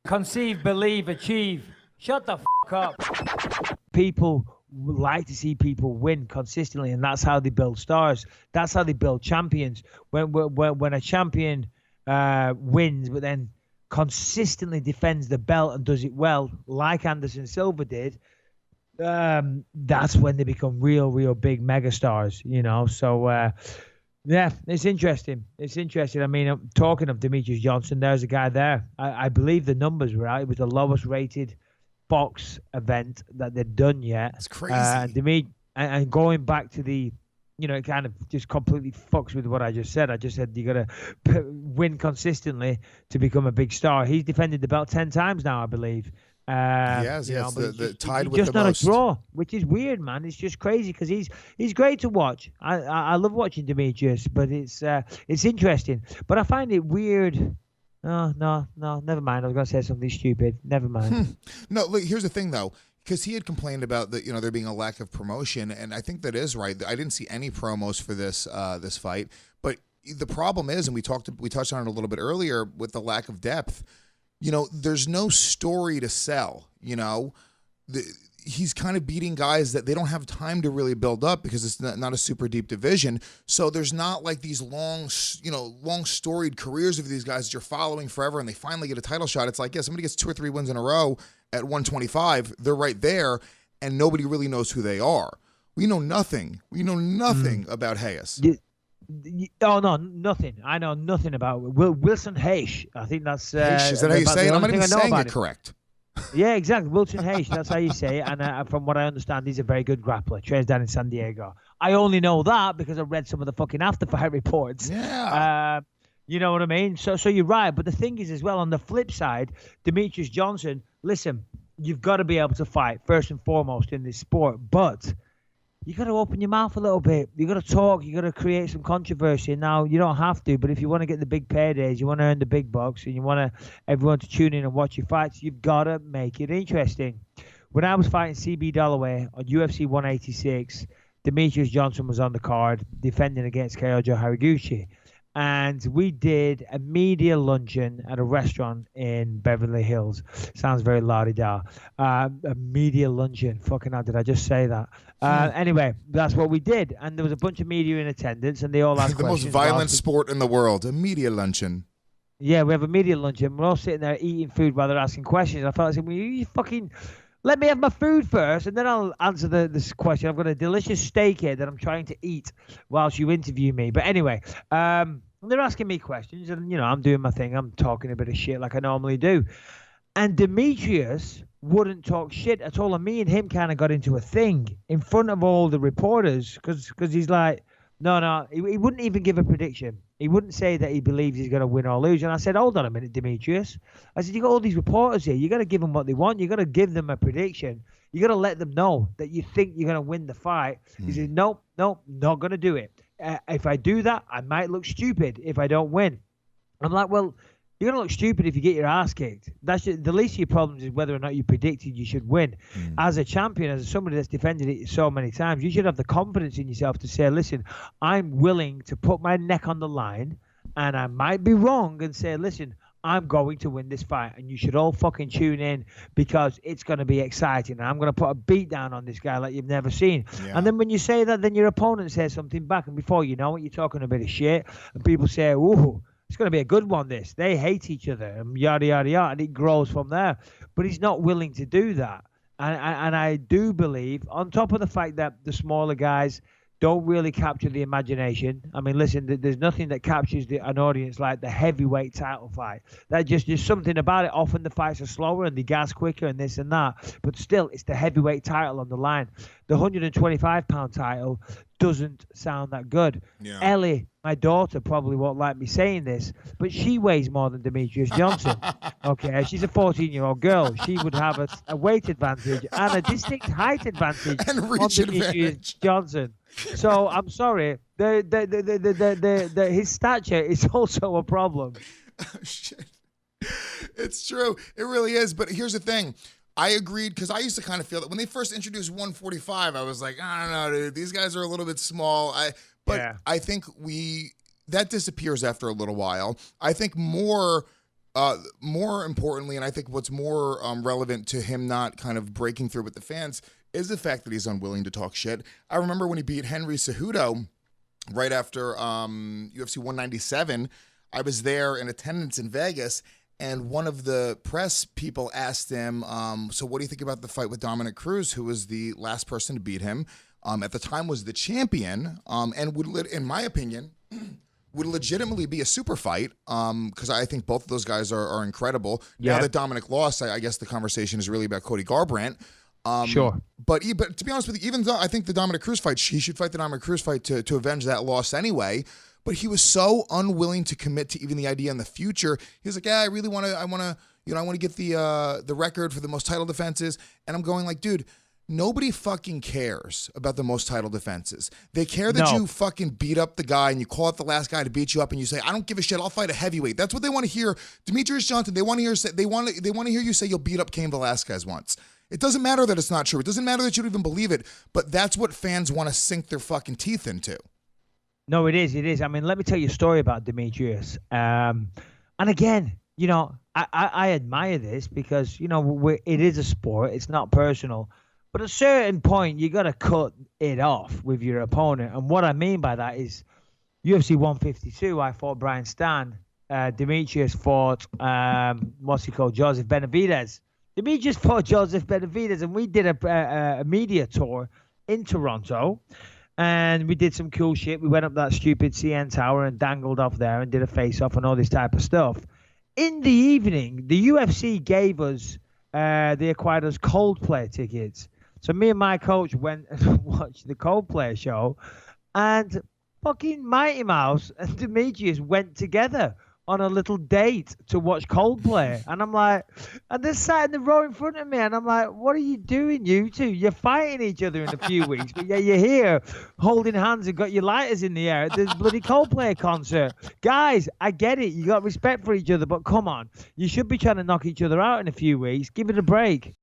conceive, believe, achieve. Shut the fuck up. People like to see people win consistently, and that's how they build stars. That's how they build champions. When a champion wins, but then consistently defends the belt and does it well, like Anderson Silva did, that's when they become real big megastars, you know. So yeah, it's interesting. It's interesting. I mean, talking of Demetrious Johnson, there's a guy there. I believe the numbers were out. It was the lowest rated box event that they'd done yet. It's crazy. And going back to the, you know, it kind of just completely fucks with what I just said. I just said you got to win consistently to become a big star. He's defended the belt 10 times now, I believe. Yes, the tied with just the not most. a draw, which is weird, man. It's just crazy because he's great to watch. I love watching Demetrious, but it's interesting. But I find it weird. Oh, no, never mind. I was going to say something stupid. Never mind. No, look, here's the thing, though. Because he had complained about there being a lack of promotion, and I think that is right. I didn't see any promos for this fight, but the problem is, and we touched on it a little bit earlier with the lack of depth. You know, there's no story to sell. You know, he's kind of beating guys that they don't have time to really build up because it's not a super deep division. So there's not like these long storied careers of these guys that you're following forever and they finally get a title shot. It's like, yeah, somebody gets 2 or 3 wins in a row at 125. They're right there and nobody really knows who they are. We know nothing. About Hayes. Oh, no, nothing. I know nothing about Wilson Hayes. I think that's... Hayes, is that how you say it? I'm not even saying it correct. Yeah, exactly. Wilson Hayes, that's how you say it. And from what I understand, he's a very good grappler. Trains down in San Diego. I only know that because I read some of the fucking after-fight reports. Yeah. You know what I mean? So you're right. But the thing is as well, on the flip side, Demetrious Johnson, listen, you've got to be able to fight, first and foremost, in this sport. But you got to open your mouth a little bit. You got to talk. You got to create some controversy. Now, you don't have to, but if you want to get the big paydays, you want to earn the big bucks, and you want everyone to tune in and watch your fights, you've got to make it interesting. When I was fighting CB Dollaway on UFC 186, Demetrious Johnson was on the card defending against Kyojo Hariguchi. And we did a media luncheon at a restaurant in Beverly Hills. Sounds very la-di-da. A media luncheon. Fucking hell, did I just say that? Anyway, that's what we did. And there was a bunch of media in attendance, and they all asked questions. The most violent sport in the world, a media luncheon. Yeah, we have a media luncheon. We're all sitting there eating food while they're asking questions. I felt like, well, you fucking... Let me have my food first, and then I'll answer this question. I've got a delicious steak here that I'm trying to eat whilst you interview me. But anyway, they're asking me questions, and, you know, I'm doing my thing. I'm talking a bit of shit like I normally do. And Demetrious wouldn't talk shit at all. And me and him kind of got into a thing in front of all the reporters because he's like, no, he wouldn't even give a prediction. He wouldn't say that he believes he's going to win or lose. And I said, hold on a minute, Demetrious. I said, you got all these reporters here. You got to give them what they want. You got to give them a prediction. You got to let them know that you think you're going to win the fight. He said, nope, not going to do it. If I do that, I might look stupid if I don't win. I'm like, well, you're going to look stupid if you get your ass kicked. That's the least of your problems is whether or not you predicted you should win. As a champion, as somebody that's defended it so many times, you should have the confidence in yourself to say, listen, I'm willing to put my neck on the line, and I might be wrong and say, listen, I'm going to win this fight, and you should all fucking tune in because it's going to be exciting. And I'm going to put a beat down on this guy like you've never seen. Yeah. And then when you say that, then your opponent says something back, and before you know it, you're talking a bit of shit, and people say, ooh, it's going to be a good one, this. They hate each other, and yada, yada, yada, and it grows from there. But he's not willing to do that. And I do believe, on top of the fact that the smaller guys don't really capture the imagination. I mean, listen, there's nothing that captures an audience like the heavyweight title fight. There's something about it. Often the fights are slower and they gas quicker and this and that. But still, it's the heavyweight title on the line. The 125-pound title doesn't sound that good. Yeah. Ellie, my daughter, probably won't like me saying this, but she weighs more than Demetrious Johnson. Okay, she's a 14-year-old girl. She would have a weight advantage and a distinct height advantage and reach on Demetrious Johnson. So I'm sorry, his stature is also a problem. Oh, shit. It's true. It really is. But here's the thing. I agreed because I used to kind of feel that when they first introduced 145, I was like, I don't know, dude. These guys are a little bit small. I think that disappears after a little while. I think more More importantly, and I think what's more relevant to him not kind of breaking through with the fans is the fact that he's unwilling to talk shit. I remember when he beat Henry Cejudo right after UFC 197. I was there in attendance in Vegas, and one of the press people asked him, so what do you think about the fight with Dominic Cruz, who was the last person to beat him, at the time was the champion, and would, in my opinion, would legitimately be a super fight, because I think both of those guys are incredible. Yeah. Now that Dominic lost, I guess the conversation is really about Cody Garbrandt. Sure. But to be honest with you, even though I think the Dominic Cruz fight, he should fight the Dominic Cruz fight to avenge that loss anyway. But he was so unwilling to commit to even the idea in the future. He was like, yeah, I want to get the record for the most title defenses. And I'm going like, dude, nobody fucking cares about the most title defenses. They care that you fucking beat up the guy and you call out the last guy to beat you up and you say, I don't give a shit, I'll fight a heavyweight. That's what they want to hear. Demetrious Johnson, they want to hear you say you'll beat up Cain Velasquez once. It doesn't matter that it's not true. It doesn't matter that you don't even believe it, but that's what fans want to sink their fucking teeth into. No, it is. It is. I mean, let me tell you a story about Demetrious. And again, I admire this because, it is a sport. It's not personal. But at a certain point, you got to cut it off with your opponent. And what I mean by that is UFC 152, I fought Brian Stan. Demetrious fought, Joseph Benavidez. Demetrious fought Joseph Benavidez, and we did a media tour in Toronto. And we did some cool shit. We went up that stupid CN Tower and dangled off there and did a face-off and all this type of stuff. In the evening, the UFC gave us, they acquired us Coldplay tickets. So me and my coach went and watched the Coldplay show. And fucking Mighty Mouse and Demetrious went together on a little date to watch Coldplay. And I'm like, and they're sat in the row in front of me. And I'm like, what are you doing, you two? You're fighting each other in a few weeks. But yeah, you're here holding hands and got your lighters in the air at this bloody Coldplay concert. Guys, I get it. You got respect for each other. But come on. You should be trying to knock each other out in a few weeks. Give it a break.